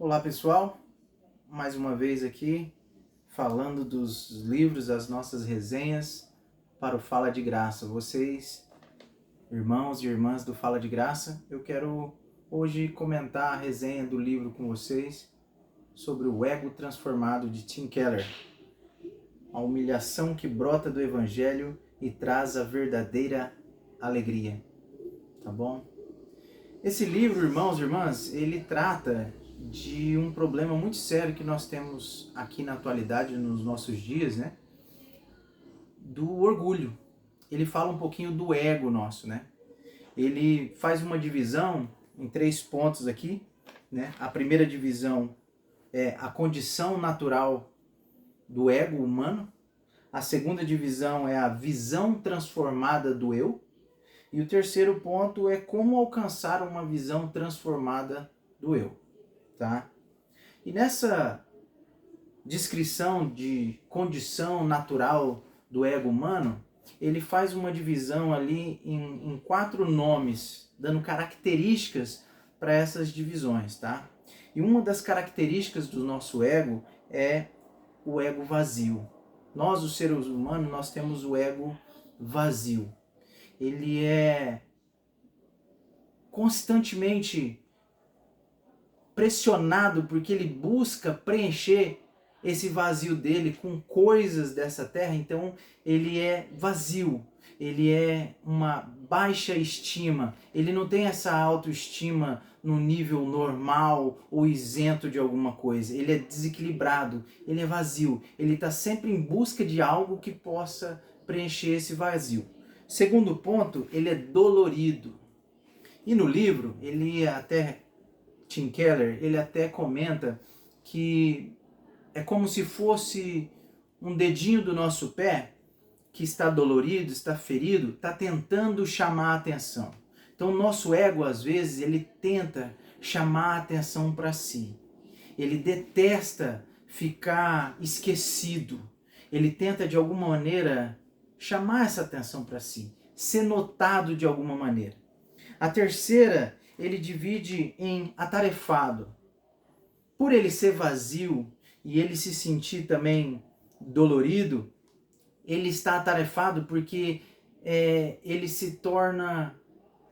Olá pessoal, mais uma vez aqui falando dos livros, das nossas resenhas para o Fala de Graça. Vocês, irmãos e irmãs do Fala de Graça, eu quero hoje comentar a resenha do livro com vocês sobre o ego transformado de Tim Keller. A humilhação que brota do Evangelho e traz a verdadeira alegria. Tá bom? Esse livro, irmãos e irmãs, ele trata de um problema muito sério que nós temos aqui na atualidade, nos nossos dias, né? Do orgulho. Ele fala um pouquinho do ego nosso, né? Ele faz uma divisão em 3 pontos aqui, né? A primeira divisão é a condição natural do ego humano. A segunda divisão é a visão transformada do eu. E o terceiro ponto é como alcançar uma visão transformada do eu, tá? E nessa descrição de condição natural do ego humano, ele faz uma divisão ali em 4 nomes, dando características para essas divisões, tá? E uma das características do nosso ego é o ego vazio. Nós, os seres humanos, nós temos o ego vazio. Ele é constantemente pressionado porque ele busca preencher esse vazio dele com coisas dessa terra, então ele é vazio, ele é uma baixa estima, ele não tem essa autoestima no nível normal ou isento de alguma coisa, ele é desequilibrado, ele é vazio, ele está sempre em busca de algo que possa preencher esse vazio. Segundo ponto, ele é dolorido. E no livro, Tim Keller, ele até comenta que é como se fosse um dedinho do nosso pé que está dolorido, está ferido, está tentando chamar a atenção. Então o nosso ego, às vezes, ele tenta chamar a atenção para si. Ele detesta ficar esquecido. Ele tenta, de alguma maneira, chamar essa atenção para si, ser notado de alguma maneira. A terceira, ele divide em atarefado. Por ele ser vazio e ele se sentir também dolorido, ele está atarefado porque ele se torna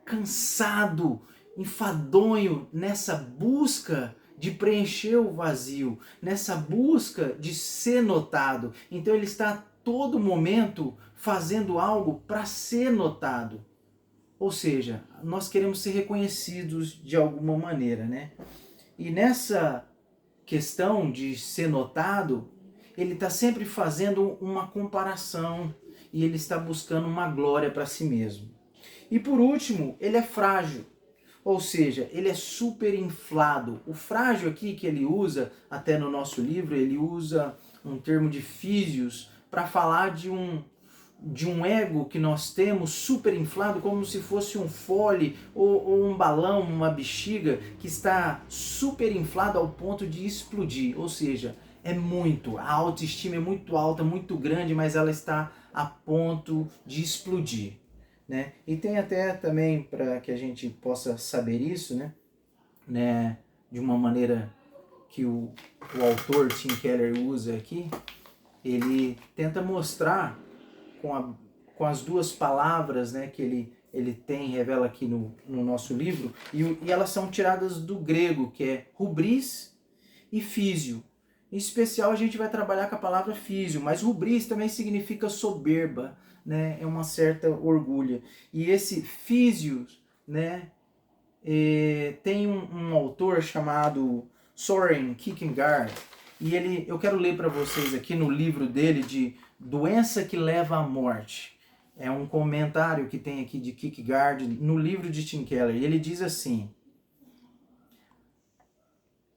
cansado, enfadonho nessa busca de preencher o vazio, nessa busca de ser notado. Então ele está a todo momento fazendo algo para ser notado. Ou seja, nós queremos ser reconhecidos de alguma maneira, né? E nessa questão de ser notado, ele está sempre fazendo uma comparação e ele está buscando uma glória para si mesmo. E por último, ele é frágil. Ou seja, ele é super inflado. O frágil aqui que ele usa, até no nosso livro, ele usa um termo de físios para falar de um ego que nós temos super inflado, como se fosse um fole ou um balão, uma bexiga que está super inflado ao ponto de explodir. Ou seja, a autoestima é muito alta, muito grande, mas ela está a ponto de explodir. Né? E tem até também, para que a gente possa saber isso, né, de uma maneira que o autor Tim Keller usa aqui, ele tenta mostrar com as 2 palavras, né, que ele revela aqui no nosso livro, e elas são tiradas do grego, que é rubris e físio. Em especial a gente vai trabalhar com a palavra físio, mas rubris também significa soberba, né, é uma certa orgulho. E esse físio, né, tem um autor chamado Soren Kierkegaard, e eu quero ler para vocês aqui no livro dele de Doença que Leva à Morte. É um comentário que tem aqui de Kierkegaard no livro de Tim Keller. E ele diz assim: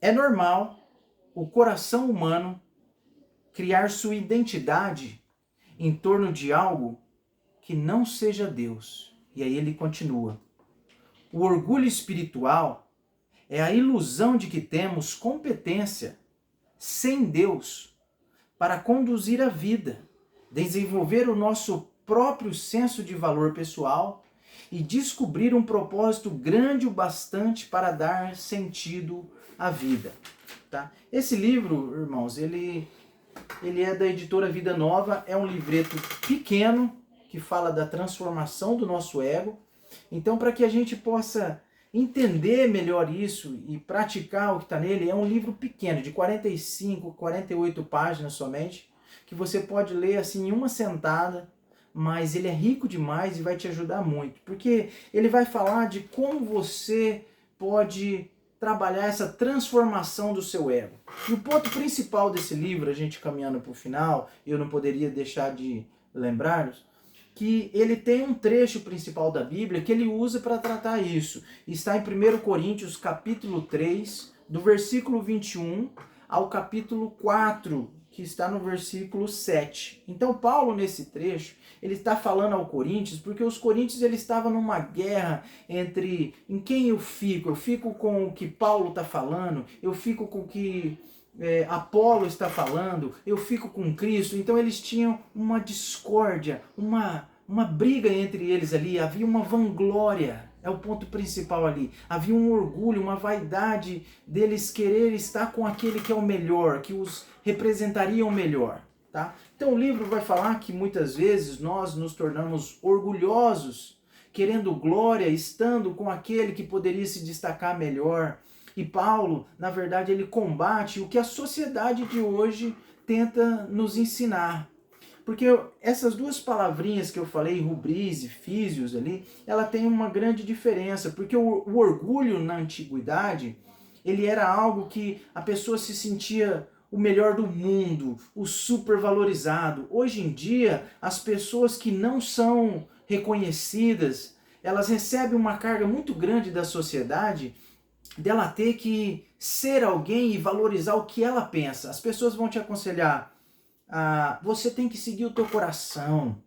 é normal o coração humano criar sua identidade em torno de algo que não seja Deus. E aí ele continua: o orgulho espiritual é a ilusão de que temos competência sem Deus para conduzir a vida, desenvolver o nosso próprio senso de valor pessoal e descobrir um propósito grande o bastante para dar sentido à vida. Tá? Esse livro, irmãos, ele é da editora Vida Nova, é um livreto pequeno que fala da transformação do nosso ego. Então, para que a gente possa entender melhor isso e praticar o que está nele, é um livro pequeno, de 45, 48 páginas somente, que você pode ler assim em uma sentada, mas ele é rico demais e vai te ajudar muito, porque ele vai falar de como você pode trabalhar essa transformação do seu ego. E o ponto principal desse livro, a gente caminhando para o final, eu não poderia deixar de lembrar-vos, que ele tem um trecho principal da Bíblia que ele usa para tratar isso. Está em 1 Coríntios capítulo 3, do versículo 21 ao capítulo 4, que está no versículo 7. Então Paulo, nesse trecho, ele está falando ao Coríntios, porque os coríntios eles estavam numa guerra entre em quem eu fico com o que Paulo está falando, eu fico com o que Apolo está falando, eu fico com Cristo. Então eles tinham uma discórdia, uma briga entre eles ali, havia uma vanglória, é o ponto principal ali. Havia um orgulho, uma vaidade deles querer estar com aquele que é o melhor, que os representaria o melhor. Tá? Então o livro vai falar que muitas vezes nós nos tornamos orgulhosos, querendo glória, estando com aquele que poderia se destacar melhor. E Paulo, na verdade, ele combate o que a sociedade de hoje tenta nos ensinar. Porque essas duas palavrinhas que eu falei, rubris e físios ali, ela tem uma grande diferença. Porque o orgulho na antiguidade, ele era algo que a pessoa se sentia o melhor do mundo, o supervalorizado. Hoje em dia, as pessoas que não são reconhecidas, elas recebem uma carga muito grande da sociedade dela ter que ser alguém e valorizar o que ela pensa. As pessoas vão te aconselhar, você tem que seguir o teu coração,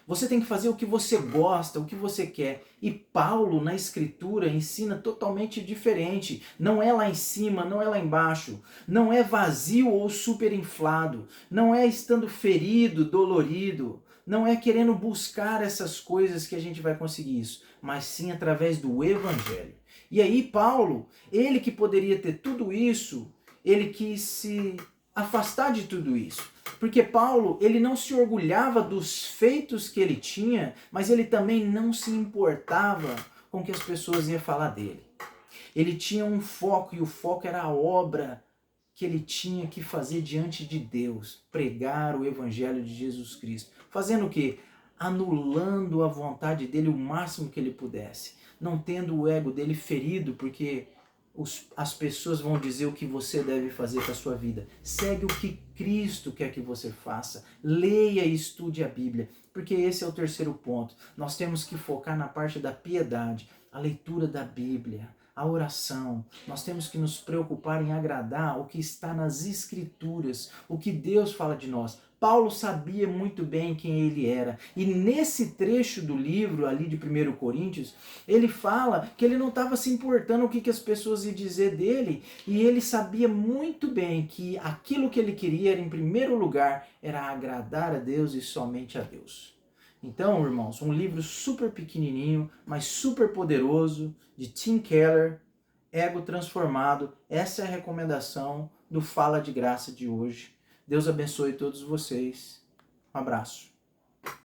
você tem que fazer o que você gosta, o que você quer. E Paulo, na escritura, ensina totalmente diferente. Não é lá em cima, não é lá embaixo. Não é vazio ou superinflado. Não é estando ferido, dolorido. Não é querendo buscar essas coisas que a gente vai conseguir isso. Mas sim através do Evangelho. E aí Paulo, ele que poderia ter tudo isso, ele quis se afastar de tudo isso. Porque Paulo, ele não se orgulhava dos feitos que ele tinha, mas ele também não se importava com o que as pessoas iam falar dele. Ele tinha um foco, e o foco era a obra que ele tinha que fazer diante de Deus, pregar o evangelho de Jesus Cristo. Fazendo o quê? Anulando a vontade dele o máximo que ele pudesse. Não tendo o ego dele ferido, porque as pessoas vão dizer o que você deve fazer com a sua vida. Segue o que Cristo quer que você faça. Leia e estude a Bíblia, porque esse é o terceiro ponto. Nós temos que focar na parte da piedade, a leitura da Bíblia, a oração. Nós temos que nos preocupar em agradar o que está nas Escrituras, o que Deus fala de nós. Paulo sabia muito bem quem ele era. E nesse trecho do livro ali de 1 Coríntios, ele fala que ele não estava se importando o que as pessoas iam dizer dele. E ele sabia muito bem que aquilo que ele queria, em primeiro lugar, era agradar a Deus e somente a Deus. Então, irmãos, um livro super pequenininho, mas super poderoso, de Tim Keller, Ego Transformado. Essa é a recomendação do Fala de Graça de hoje. Deus abençoe todos vocês. Um abraço.